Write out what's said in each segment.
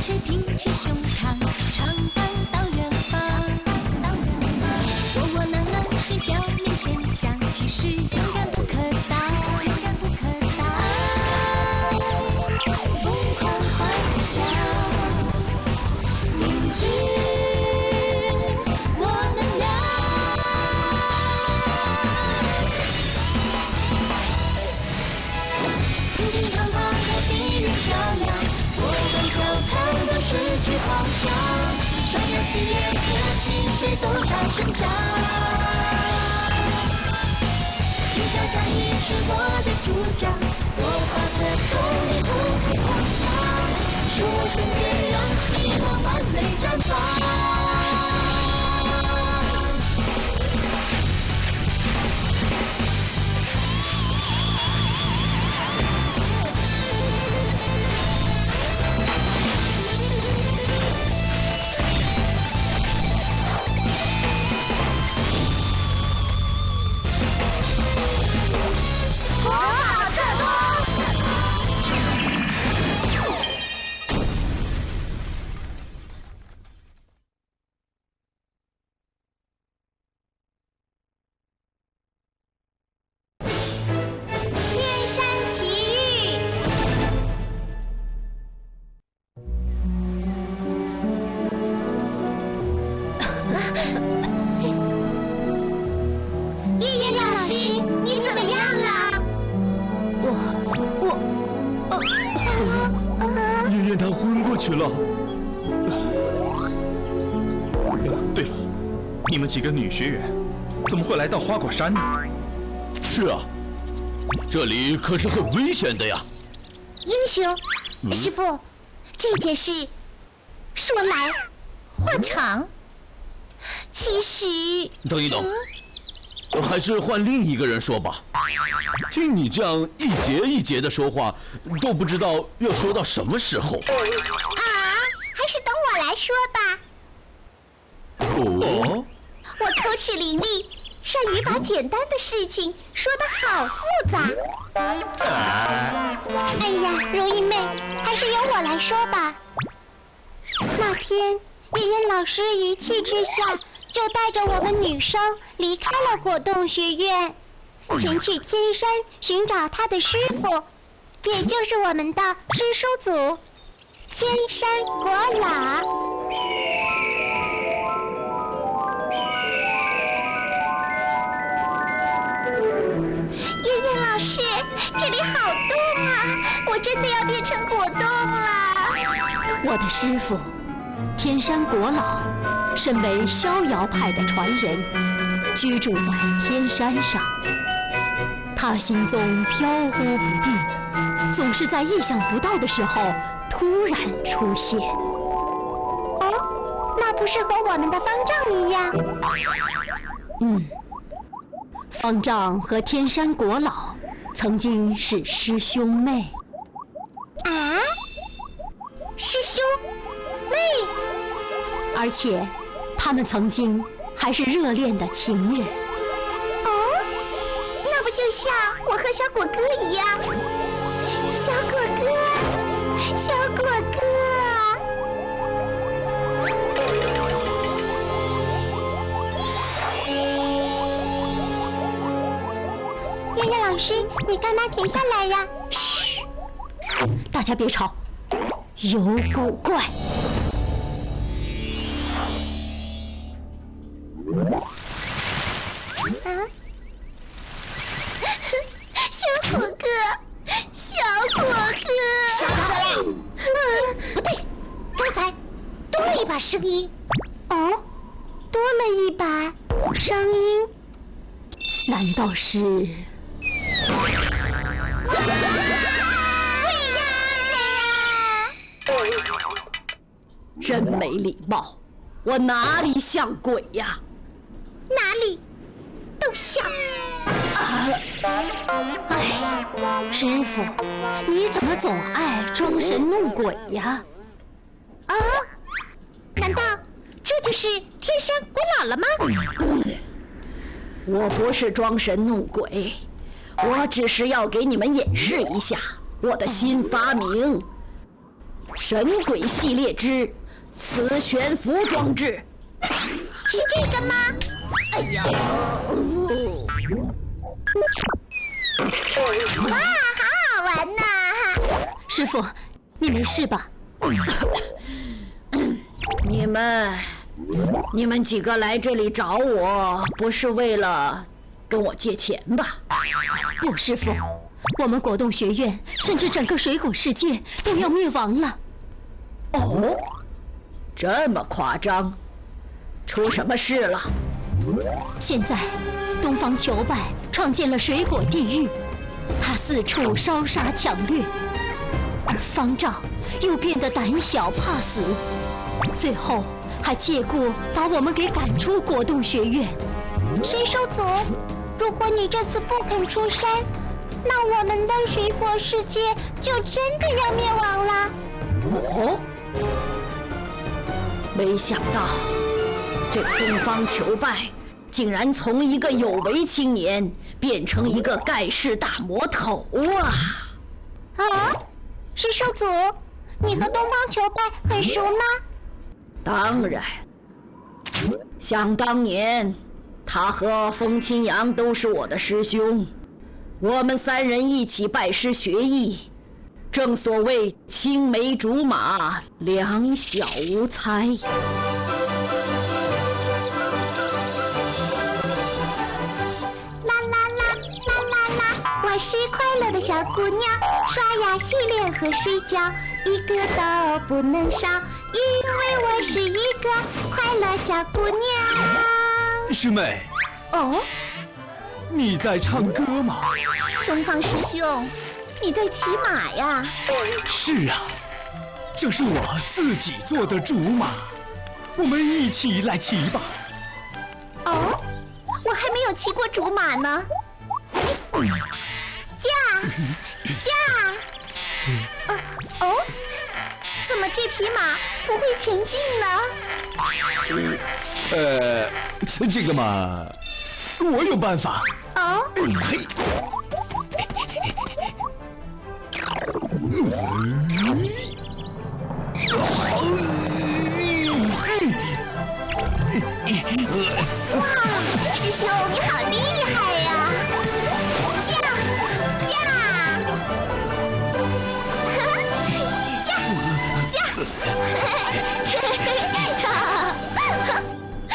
翅挺起胸膛，闯荡到远方。窝窝囊囊是表面现象，其实勇敢不可当，勇敢不可当。疯狂幻想，凝聚我能量。平平常常和敌人较量，我们跳探都失去方向，双眼喜悦和情绪都在生长。天下战役是我的主张，我发的动力不可想象，是我圣洁让希望完美绽放。你们几个女学员怎么会来到花果山呢？是啊，这里可是很危险的呀。英雄，师傅，这件事说来话长。其实……等一等，还是换另一个人说吧。听你这样一节一节的说话，都不知道要说到什么时候。啊，还是等我来说吧。哦。我口齿伶俐，善于把简单的事情说得好复杂。哎呀，如意妹，还是由我来说吧。那天，妍妍老师一气之下，就带着我们女生离开了果冻学院，前去天山寻找她的师傅，也就是我们的师叔祖天山果老。老师，这里好冻啊！我真的要变成果冻了。我的师傅，天山果老，身为逍遥派的传人，居住在天山上。他行踪飘忽不定，总是在意想不到的时候突然出现。哦，那不是和我们的方丈一样？方丈和天山果老曾经是师兄妹。啊？师兄妹？而且他们曾经还是热恋的情人。哦，那不就像我和小果哥一样？小果哥，小果哥。妍妍老师，你干嘛停下来呀？嘘，大家别吵，有古怪。啊！小果哥，小果哥，上着来！不对，刚才多了一把声音。哦，多了一把声音，难道是？真没礼貌！我哪里像鬼呀？哪里都像。哎，师傅，你怎么总爱装神弄鬼呀？啊？难道这就是天山果老了吗？我不是装神弄鬼，我只是要给你们演示一下我的新发明。神鬼系列之磁悬浮装置。是这个吗？哎呀！哇，好好玩呐！师傅，你没事吧？你们几个来这里找我，不是为了跟我借钱吧？不，师傅，我们果冻学院，甚至整个水果世界都要灭亡了。哦，这么夸张？出什么事了？现在，东方求败创建了水果地狱，他四处烧杀抢掠，而方丈又变得胆小怕死，最后还借故把我们给赶出果冻学院。石兽族，如果你这次不肯出山，那我们的水果世界就真的要灭亡了。哦，没想到这东方求败竟然从一个有为青年变成一个盖世大魔头啊！啊，石兽族，你和东方求败很熟吗？当然，想当年，他和风清扬都是我的师兄，我们三人一起拜师学艺。正所谓青梅竹马，两小无猜。啦啦啦啦啦啦！我是快乐的小姑娘，刷牙、洗脸和睡觉一个都不能少，因为我是一个快乐小姑娘。师妹，哦，你在唱歌吗？东方师兄，你在骑马呀？是啊，这是我自己做的竹马，我们一起来骑吧。哦，我还没有骑过竹马呢。驾！哦，怎么这匹马不会前进呢？这个嘛，我有办法。哦，嘿。哇，师兄你好厉害呀！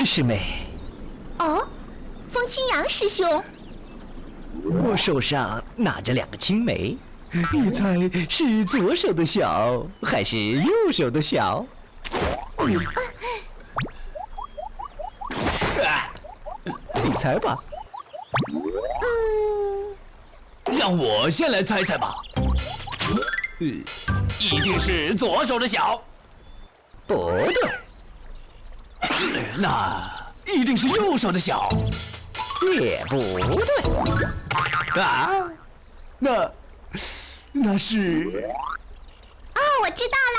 师妹，哦，风清扬师兄，我手上拿着2个青梅，你猜是左手的小还是右手的小？你猜吧。让我先来猜猜吧。一定是左手的小。不对。那一定是右手的小。也不对。啊？那是……哦，我知道了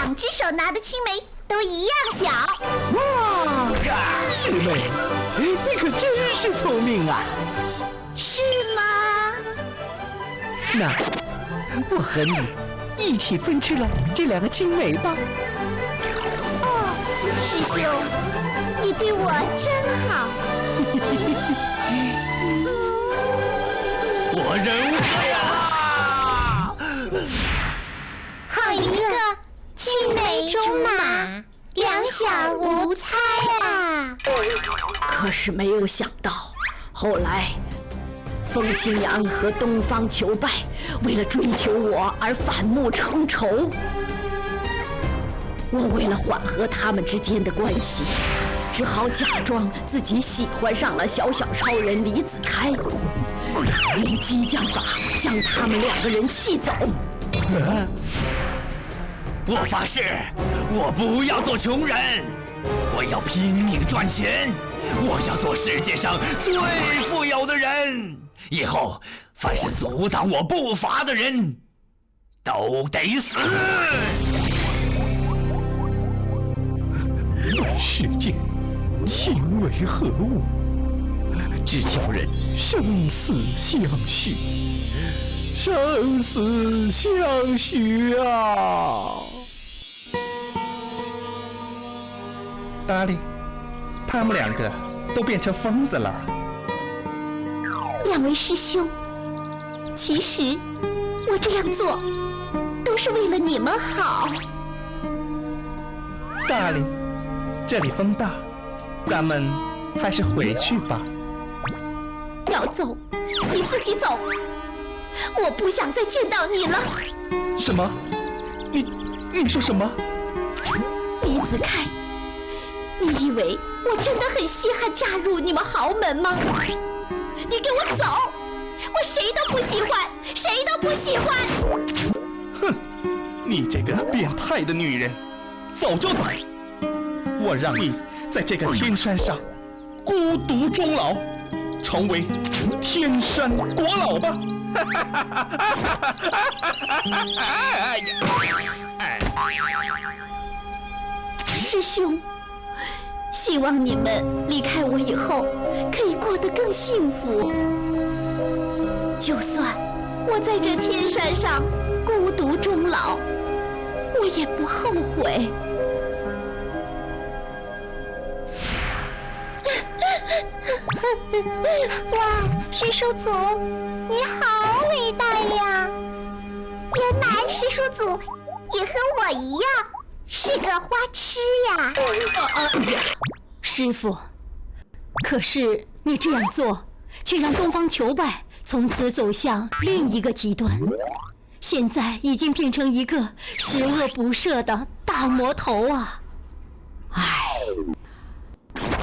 ，2只手拿的青梅都一样小。哇，师妹，你可真是聪明啊！是吗？那我和你一起分吃了这2个青梅吧。哦，师兄，你对我真好。我忍无可忍了。好一个青梅竹马，两小无猜啊！可是没有想到，后来风清扬和东方求败为了追求我而反目成仇。我为了缓和他们之间的关系，只好假装自己喜欢上了小小超人李子开，用激将法将他们2个人气走。我发誓，我不要做穷人，我要拼命赚钱，我要做世界上最富有的人。以后，凡是阻挡我步伐的人，都得死。问世间情为何物？只叫人生死相许。生死相许啊！达令，他们两个都变成疯子了。两位师兄，其实我这样做都是为了你们好。达令，这里风大，咱们还是回去吧。要走，你自己走，我不想再见到你了。什么？你说什么？李子开，你以为我真的很稀罕嫁入你们豪门吗？你给我走！我谁都不喜欢，谁都不喜欢！哼，你这个变态的女人，走就走！我让你在这个天山上孤独终老，成为天山国老吧！师兄，希望你们离开我以后可以过得更幸福。就算我在这天山上孤独终老，我也不后悔。哇，师叔祖，你好伟大呀！原来师叔祖也和我一样是个花痴呀！师父，可是你这样做，却让东方求败从此走向另一个极端，现在已经变成一个十恶不赦的大魔头啊！唉，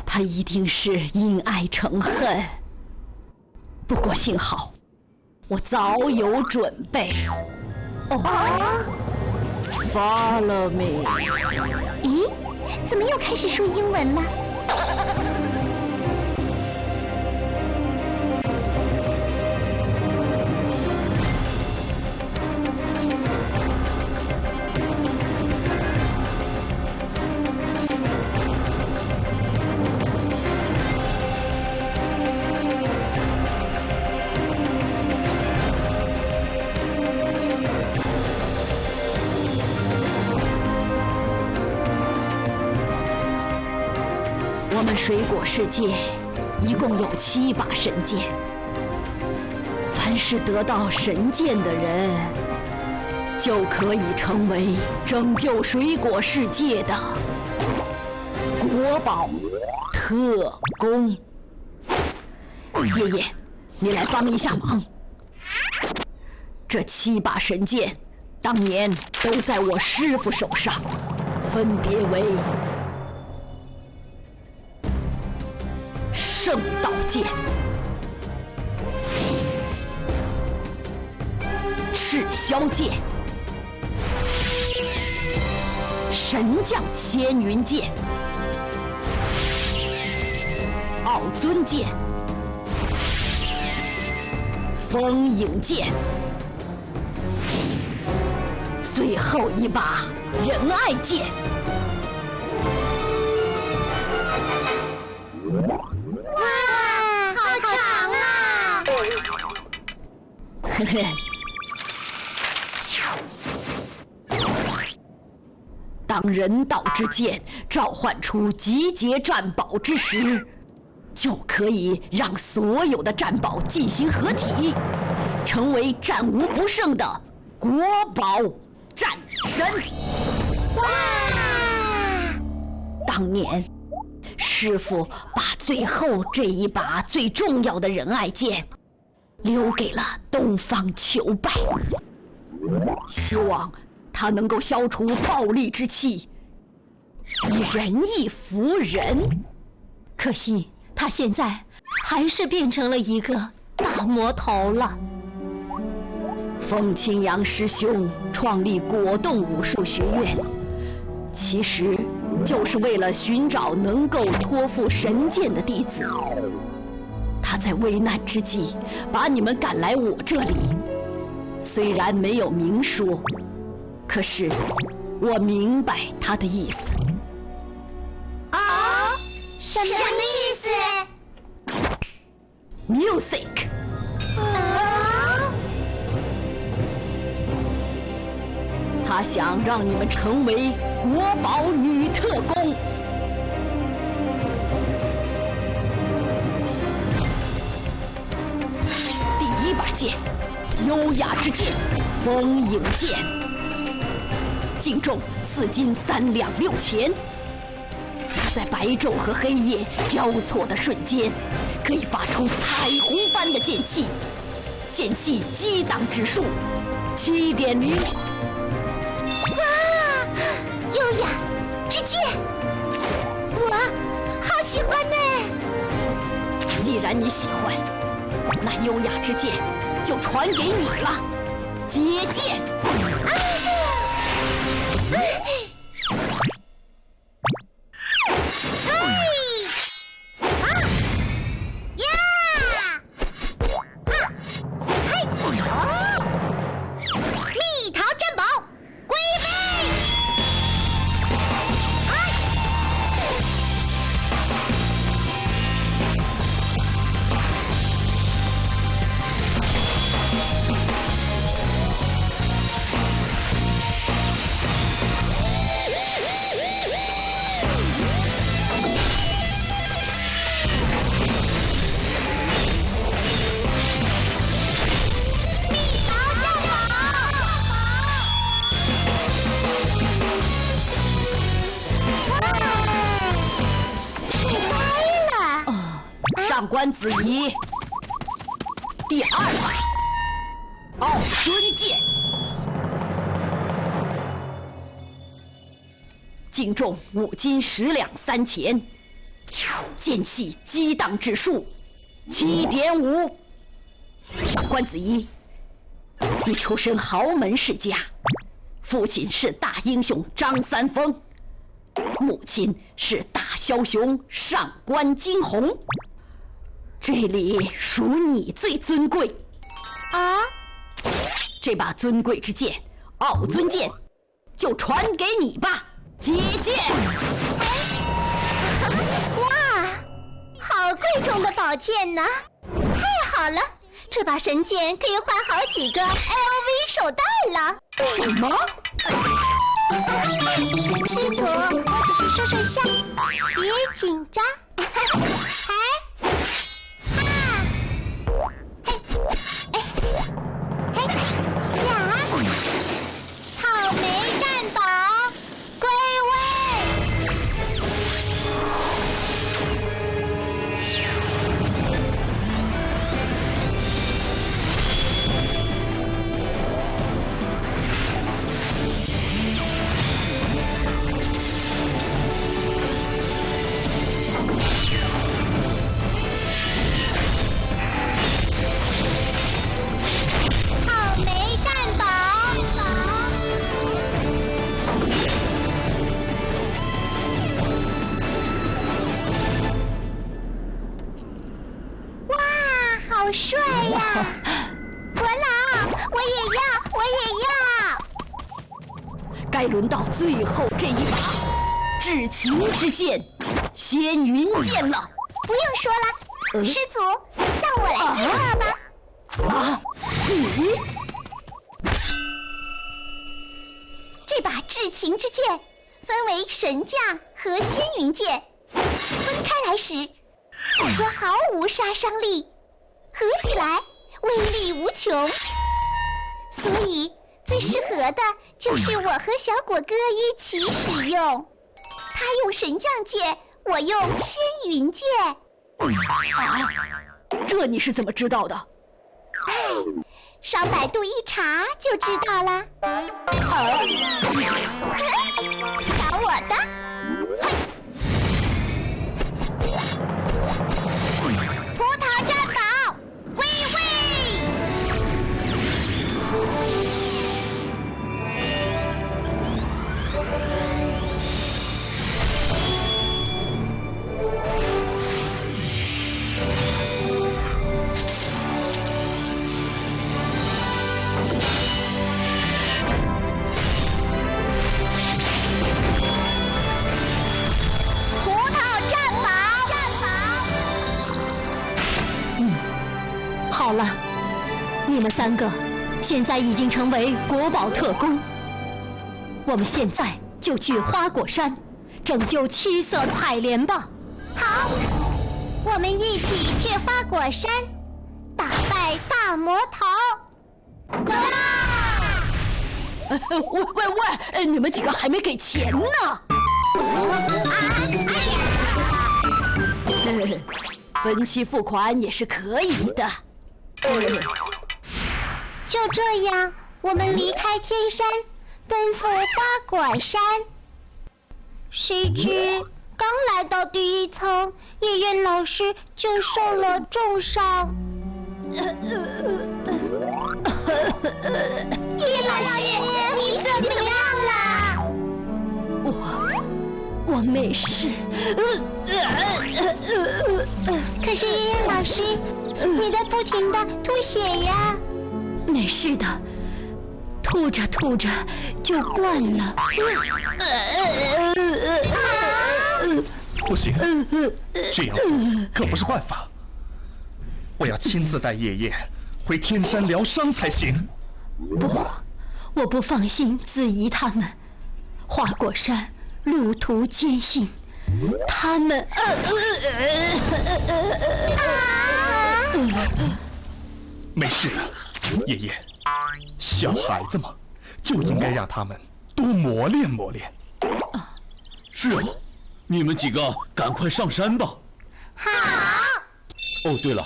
他一定是因爱成恨。不过幸好，我早有准备。Follow me。咦，怎么又开始说英文了？我们水果世界一共有7把神剑，凡是得到神剑的人，就可以成为拯救水果世界的国宝特工。爷爷，你来帮一下忙。这7把神剑，当年都在我师父手上，分别为圣道剑、赤霄剑、神将仙云剑、傲尊剑、风影剑，最后一把仁爱剑。哇，好长啊！嘿嘿。当人道之剑召唤出集结战宝之时，就可以让所有的战宝进行合体，成为战无不胜的国宝战神。哇！当年师父把最后这一把最重要的仁爱剑留给了东方求败，希望他能够消除暴戾之气，以仁义服人。可惜他现在还是变成了一个大魔头了。风清扬师兄创立果冻武术学院，其实就是为了寻找能够托付神剑的弟子。他在危难之际把你们赶来我这里，虽然没有明说，可是我明白他的意思。啊？什么意思 Music。他想让你们成为国宝女特工。第一把剑，优雅之剑，风影剑，净重4斤3两6钱。在白昼和黑夜交错的瞬间，可以发出彩虹般的剑气，剑气击挡指数7.0。哇，优雅之剑，我好喜欢呢！既然你喜欢，那优雅之剑就传给你了，结剑。上官子仪，第2把傲尊剑，净重5斤10两3钱，剑气击挡指数7.5。上官子仪，你出身豪门世家，父亲是大英雄张三丰，母亲是大枭雄上官惊鸿。这里属你最尊贵啊！这把尊贵之剑，傲尊剑，就传给你吧，结剑。哇，好贵重的宝剑呢！太好了，这把神剑可以换好几个 LV 手袋了。什么？师祖，我只是说说笑，别紧张。草莓战宝归位。好帅呀！伯老，我也要，我也要。该轮到最后这一把至情之剑——仙云剑了。不用说了，师祖，让我来接话吧。啊，你？这把至情之剑分为神将和仙云剑，分开来时，感觉毫无杀伤力。合起来威力无穷，所以最适合的就是我和小果哥一起使用。他用神将剑，我用仙云剑。啊，这你是怎么知道的？上百度一查就知道了。找我的。葡萄战宝归位。好了，你们3个现在已经成为国宝特工，我们现在就去花果山，拯救七色采莲吧。好，我们一起去花果山，打败大魔头。走啦！喂，你们几个还没给钱呢！分期付款也是可以的。就这样，我们离开天山，奔赴花果山。谁知刚来到第1层，叶燕老师就受了重伤。叶燕老师，你怎么样了？我没事。可是叶燕老师，你在不停地吐血呀。没事的，吐着吐着就惯了。不行，这样可不是办法。我要亲自带爷爷回天山疗伤才行。不，我不放心子怡他们。花果山路途艰辛，他们……没事的，爷爷。小孩子嘛，就应该让他们多磨练磨练。是啊，你们几个赶快上山吧。好。哦，对了，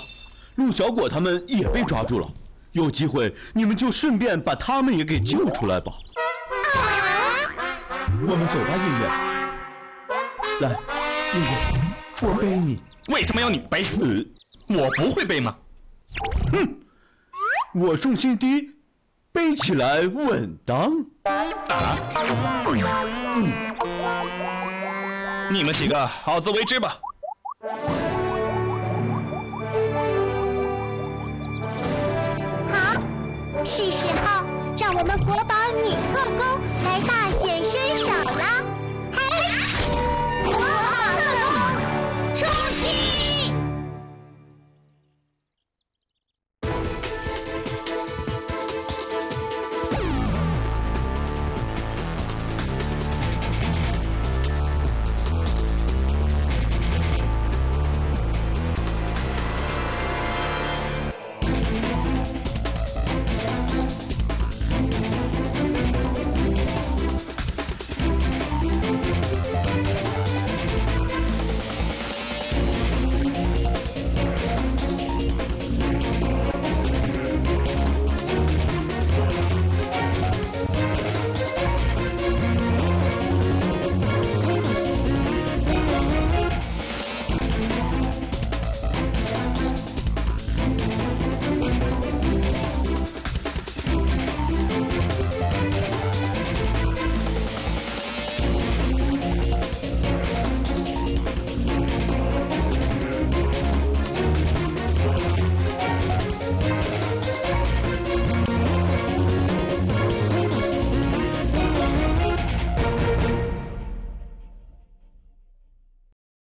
陆小果他们也被抓住了，有机会你们就顺便把他们也给救出来吧。我们走吧，燕燕。来，燕燕，我背你。为什么要你背？我不会背吗？哼，我重心低，背起来稳当。你们几个好自为之吧。好，是时候让我们国宝女特工来大显身手。